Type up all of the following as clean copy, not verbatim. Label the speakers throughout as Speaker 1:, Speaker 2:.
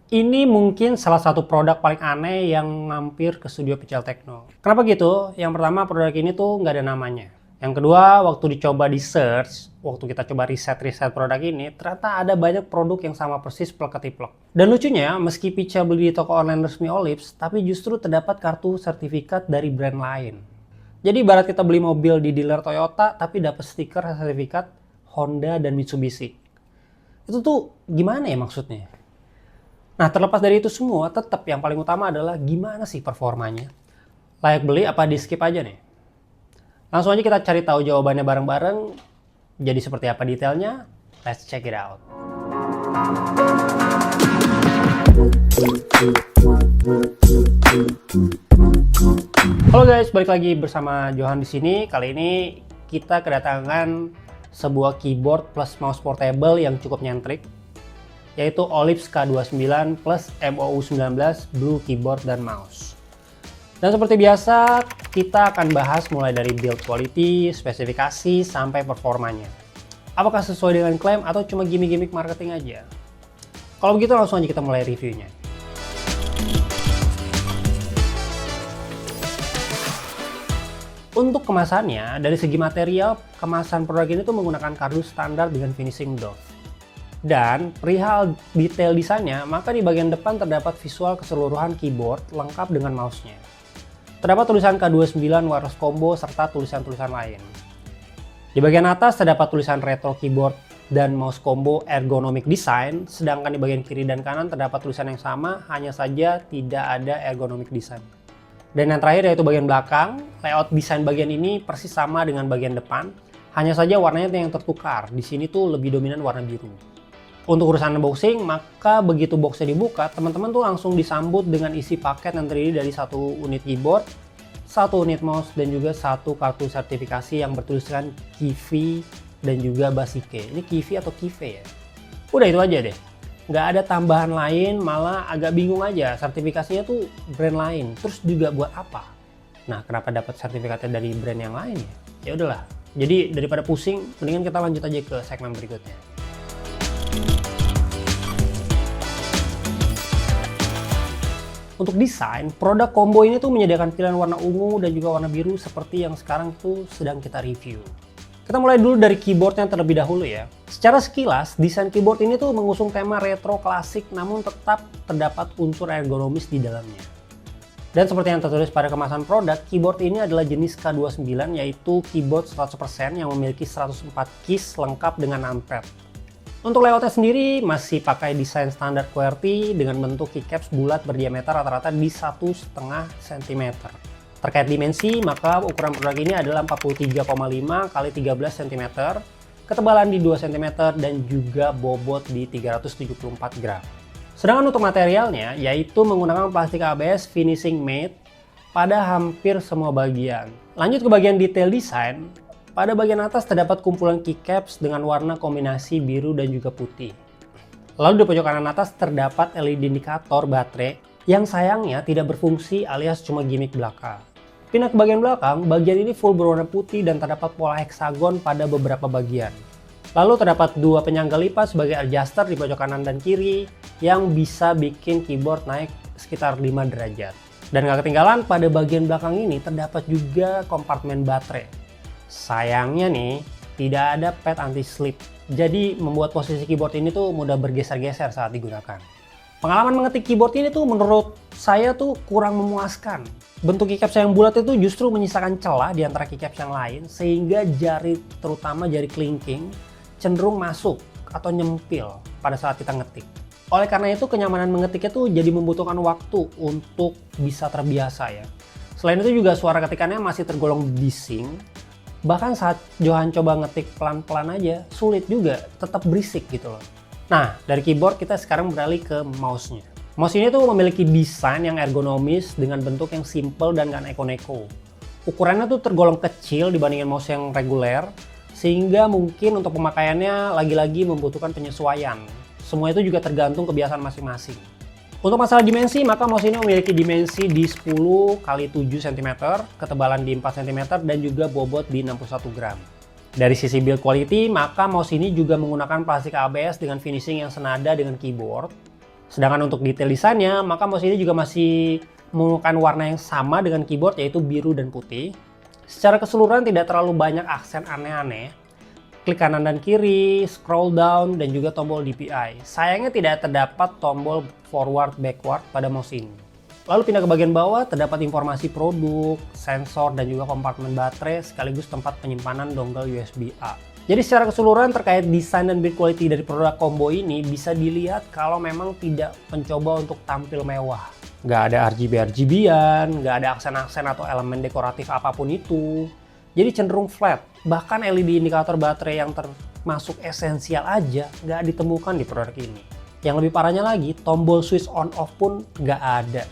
Speaker 1: Ini mungkin salah satu produk paling aneh yang mampir ke studio Pical Techno. Kenapa gitu? Yang pertama, produk ini tuh nggak ada namanya. Yang kedua, waktu dicoba di search, waktu kita coba riset-riset produk ini, ternyata ada banyak produk yang sama persis plek-ketiplek. Dan lucunya, meski Pical beli di toko online resmi Olips, tapi justru terdapat kartu sertifikat dari brand lain. Jadi ibarat kita beli mobil di dealer Toyota, tapi dapat stiker sertifikat Honda dan Mitsubishi. Itu tuh gimana ya maksudnya? Nah, terlepas dari itu semua, tetap yang paling utama adalah gimana sih performanya. Layak beli apa di skip aja nih? Langsung aja kita cari tahu jawabannya bareng-bareng. Jadi seperti apa detailnya? Let's check it out. Halo guys, balik lagi bersama Johan di sini. Kali ini kita kedatangan sebuah keyboard plus mouse portable yang cukup nyentrik, yaitu Olips K29 plus MOU19 Blue Keyboard dan Mouse. Dan seperti biasa, kita akan bahas mulai dari build quality, spesifikasi, sampai performanya. Apakah sesuai dengan klaim atau cuma gimmick-gimmick marketing aja? Kalau begitu langsung aja kita mulai reviewnya. Untuk kemasannya, dari segi material, kemasan produk ini tuh menggunakan kardus standar dengan finishing doff. Dan perihal detail desainnya, maka di bagian depan terdapat visual keseluruhan keyboard lengkap dengan mouse-nya. Terdapat tulisan K29 wireless combo serta tulisan-tulisan lain. Di bagian atas terdapat tulisan retro keyboard dan mouse combo ergonomic design, sedangkan di bagian kiri dan kanan terdapat tulisan yang sama, hanya saja tidak ada ergonomic design. Dan yang terakhir yaitu bagian belakang, layout desain bagian ini persis sama dengan bagian depan, hanya saja warnanya yang tertukar. Di sini tuh lebih dominan warna biru. Untuk urusan unboxing, maka begitu boxnya dibuka, teman-teman tuh langsung disambut dengan isi paket yang terdiri dari satu unit keyboard, satu unit mouse, dan juga satu kartu sertifikasi yang bertuliskan Kiwi dan juga Basike. Ini Kiwi atau Kive ya? Udah itu aja deh. Nggak ada tambahan lain, malah agak bingung aja. Sertifikasinya tuh brand lain. Terus juga buat apa? Nah, kenapa dapat sertifikatnya dari brand yang lain ya? Ya udahlah. Jadi daripada pusing, mendingan kita lanjut aja ke segmen berikutnya. Untuk desain, produk combo ini tuh menyediakan pilihan warna ungu dan juga warna biru seperti yang sekarang tuh sedang kita review. Kita mulai dulu dari keyboardnya terlebih dahulu ya. Secara sekilas, desain keyboard ini tuh mengusung tema retro klasik namun tetap terdapat unsur ergonomis di dalamnya. Dan seperti yang tertulis pada kemasan produk, keyboard ini adalah jenis K29 yaitu keyboard 100% yang memiliki 104 keys lengkap dengan numpad. Untuk layoutnya sendiri masih pakai desain standar QWERTY dengan bentuk keycaps bulat berdiameter rata-rata di 1,5 cm. Terkait dimensi, maka ukuran produk ini adalah 43,5 x 13 cm, ketebalan di 2 cm, dan juga bobot di 374 gram. Sedangkan untuk materialnya, yaitu menggunakan plastik ABS finishing matte pada hampir semua bagian. Lanjut ke bagian detail desain. Pada bagian atas terdapat kumpulan keycaps dengan warna kombinasi biru dan juga putih. Lalu di pojok kanan atas terdapat LED indikator baterai yang sayangnya tidak berfungsi alias cuma gimmick belaka. Pindah ke bagian belakang, bagian ini full berwarna putih dan terdapat pola heksagon pada beberapa bagian. Lalu terdapat dua penyangga lipat sebagai adjuster di pojok kanan dan kiri yang bisa bikin keyboard naik sekitar 5 derajat. Dan gak ketinggalan, pada bagian belakang ini terdapat juga kompartemen baterai. Sayangnya nih, tidak ada pad anti-slip. Jadi membuat posisi keyboard ini tuh mudah bergeser-geser saat digunakan. Pengalaman mengetik keyboard ini tuh menurut saya tuh kurang memuaskan. Bentuk keycaps yang bulat itu justru menyisakan celah di antara keycaps yang lain sehingga jari, terutama jari kelingking, cenderung masuk atau nyempil pada saat kita ngetik. Oleh karena itu kenyamanan mengetiknya tuh jadi membutuhkan waktu untuk bisa terbiasa ya. Selain itu juga suara ketikannya masih tergolong bising. Bahkan saat Johan coba ngetik pelan-pelan aja, sulit juga, tetap berisik gitu loh. Nah, dari keyboard kita sekarang beralih ke mouse-nya. Mouse ini tuh memiliki desain yang ergonomis dengan bentuk yang simple dan gak neko-neko. Ukurannya tuh tergolong kecil dibandingin mouse yang reguler, sehingga mungkin untuk pemakaiannya lagi-lagi membutuhkan penyesuaian. Semua itu juga tergantung kebiasaan masing-masing. Untuk masalah dimensi, maka mouse ini memiliki dimensi di 10 x 7 cm, ketebalan di 4 cm, dan juga bobot di 61 gram. Dari sisi build quality, maka mouse ini juga menggunakan plastik ABS dengan finishing yang senada dengan keyboard. Sedangkan untuk detail desainnya, maka mouse ini juga masih menggunakan warna yang sama dengan keyboard, yaitu biru dan putih. Secara keseluruhan tidak terlalu banyak aksen aneh-aneh. Klik kanan dan kiri, scroll down, dan juga tombol DPI. Sayangnya tidak terdapat tombol forward backward pada mouse ini. Lalu pindah ke bagian bawah, terdapat informasi produk, sensor, dan juga kompartemen baterai sekaligus tempat penyimpanan dongle USB-A. Jadi secara keseluruhan terkait desain dan build quality dari produk combo ini bisa dilihat kalau memang tidak mencoba untuk tampil mewah. Nggak ada RGB-RGB-an, nggak ada aksen-aksen atau elemen dekoratif apapun itu. Jadi cenderung flat. Bahkan LED indikator baterai yang termasuk esensial aja nggak ditemukan di produk ini. Yang lebih parahnya lagi, tombol switch on off pun nggak ada.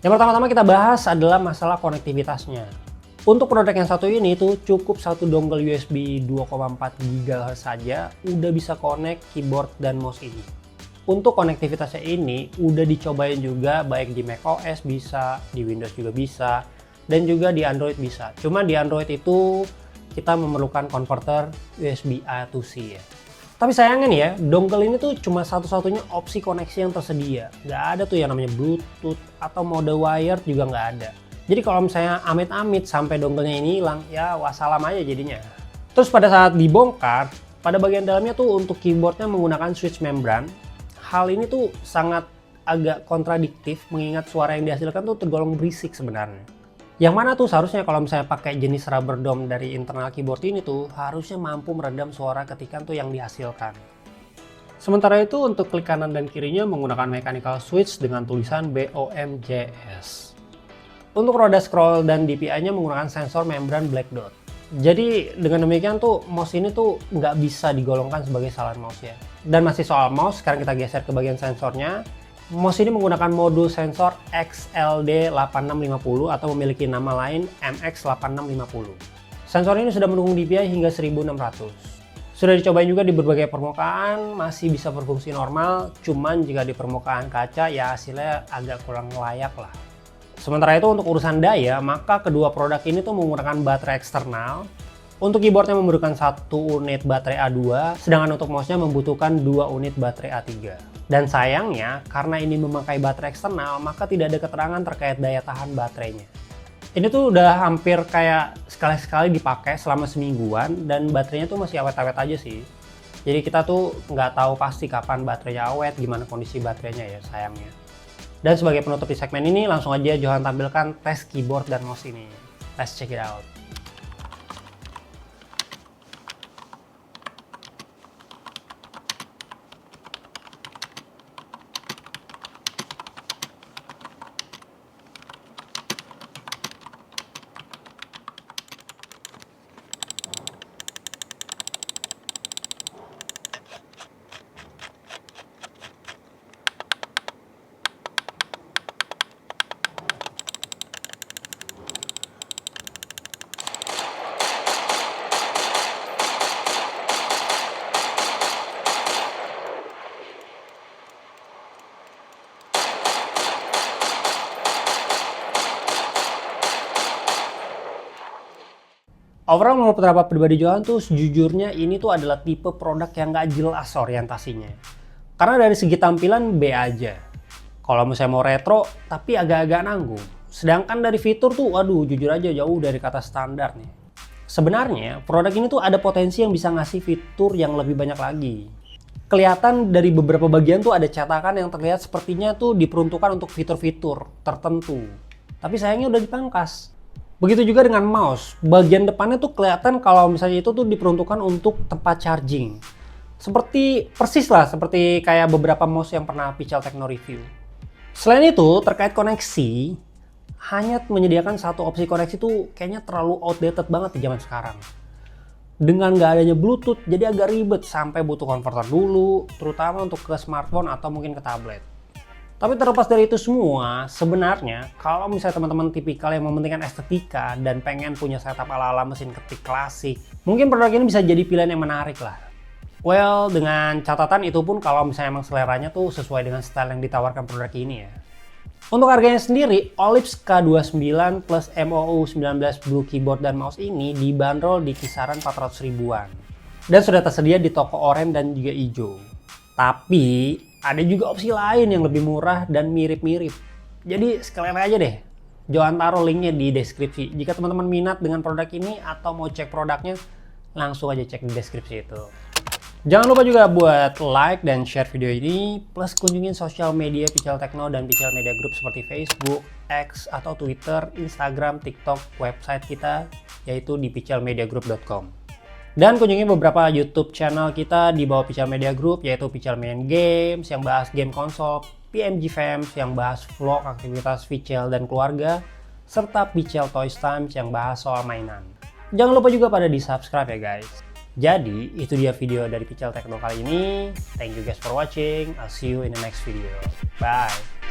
Speaker 1: Yang pertama-tama kita bahas adalah masalah konektivitasnya. Untuk produk yang satu ini tuh cukup satu dongle USB 2,4 GHz saja udah bisa connect keyboard dan mouse ini. Untuk konektivitasnya ini udah dicobain juga baik di macOS bisa, di Windows juga bisa, dan juga di Android bisa. Cuma di Android itu kita memerlukan converter USB A to C ya. Tapi sayangnya nih ya, dongle ini tuh cuma satu-satunya opsi koneksi yang tersedia. Nggak ada tuh yang namanya Bluetooth atau mode wired juga nggak ada. Jadi kalau misalnya amit-amit sampai dongle-nya ini hilang, ya wassalam aja jadinya. Terus pada saat dibongkar, pada bagian dalamnya tuh untuk keyboardnya menggunakan switch membran. Hal ini tuh sangat agak kontradiktif mengingat suara yang dihasilkan tuh tergolong berisik sebenarnya. Yang mana tuh seharusnya kalau misalnya pakai jenis rubber dome dari internal keyboard ini tuh harusnya mampu meredam suara ketikan tuh yang dihasilkan. Sementara itu untuk klik kanan dan kirinya menggunakan mechanical switch dengan tulisan BOMJS. Untuk roda scroll dan DPI-nya menggunakan sensor membran black dot. Jadi dengan demikian tuh mouse ini tuh nggak bisa digolongkan sebagai silent mouse ya. Dan masih soal mouse, sekarang kita geser ke bagian sensornya. Mouse ini menggunakan modul sensor XLD8650 atau memiliki nama lain MX8650. Sensor ini sudah mendukung DPI hingga 1600. Sudah dicobain juga di berbagai permukaan, masih bisa berfungsi normal, cuman jika di permukaan kaca ya hasilnya agak kurang layak lah. Sementara itu untuk urusan daya, maka kedua produk ini tuh menggunakan baterai eksternal. Untuk keyboardnya membutuhkan 1 unit baterai A2, sedangkan untuk mouse-nya membutuhkan 2 unit baterai A3. Dan sayangnya, karena ini memakai baterai eksternal, maka tidak ada keterangan terkait daya tahan baterainya. Ini tuh udah hampir kayak sekali-sekali dipakai selama semingguan, dan baterainya tuh masih awet-awet aja sih. Jadi kita tuh nggak tahu pasti kapan baterainya awet, gimana kondisi baterainya ya sayangnya. Dan sebagai penutup di segmen ini, langsung aja Johan tampilkan tes keyboard dan mouse ini. Let's check it out. Overall menurut pendapat pribadi Johan tuh sejujurnya ini tuh adalah tipe produk yang nggak jelas orientasinya. Karena dari segi tampilan B aja. Kalau misalnya mau retro tapi agak-agak nanggung. Sedangkan dari fitur tuh waduh jujur aja jauh dari kata standar nih. Sebenarnya produk ini tuh ada potensi yang bisa ngasih fitur yang lebih banyak lagi. Kelihatan dari beberapa bagian tuh ada cetakan yang terlihat sepertinya tuh diperuntukkan untuk fitur-fitur tertentu. Tapi sayangnya udah dipangkas. Begitu juga dengan mouse, bagian depannya tuh kelihatan kalau misalnya itu tuh diperuntukkan untuk tempat charging. Persis lah seperti kayak beberapa mouse yang pernah Pichel Techno review. Selain itu, terkait koneksi, hanya menyediakan satu opsi koneksi tuh kayaknya terlalu outdated banget di zaman sekarang. Dengan nggak adanya Bluetooth, jadi agak ribet sampai butuh konverter dulu, terutama untuk ke smartphone atau mungkin ke tablet. Tapi terlepas dari itu semua, sebenarnya kalau misalnya teman-teman tipikal yang mementingkan estetika dan pengen punya setup ala-ala mesin ketik klasik, mungkin produk ini bisa jadi pilihan yang menarik lah. Well, dengan catatan itu pun kalau misalnya emang seleranya tuh sesuai dengan style yang ditawarkan produk ini ya. Untuk harganya sendiri, Olips K29 plus MOU 19 Blue Keyboard dan Mouse ini dibanderol di kisaran 400 ribuan. dan sudah tersedia di toko oranye dan juga hijau. Tapi ada juga opsi lain yang lebih murah dan mirip-mirip. Jadi sekalian aja deh, Johan taruh linknya di deskripsi. Jika teman-teman minat dengan produk ini atau mau cek produknya, langsung aja cek di deskripsi itu. Jangan lupa juga buat like dan share video ini, plus kunjungin sosial media Pical Tekno dan Pical Media Group seperti Facebook, X, atau Twitter, Instagram, TikTok, website kita, yaitu di picalmediagroup.com. Dan kunjungi beberapa YouTube channel kita di bawah Pical Media Group, yaitu Pical Main Games yang bahas game konsol, PMG Fams yang bahas vlog, aktivitas Pical dan keluarga, serta Pical Toys Times yang bahas soal mainan. Jangan lupa juga pada di-subscribe ya guys. Jadi, itu dia video dari Pical Tekno kali ini. Thank you guys for watching. I'll see you in the next video. Bye!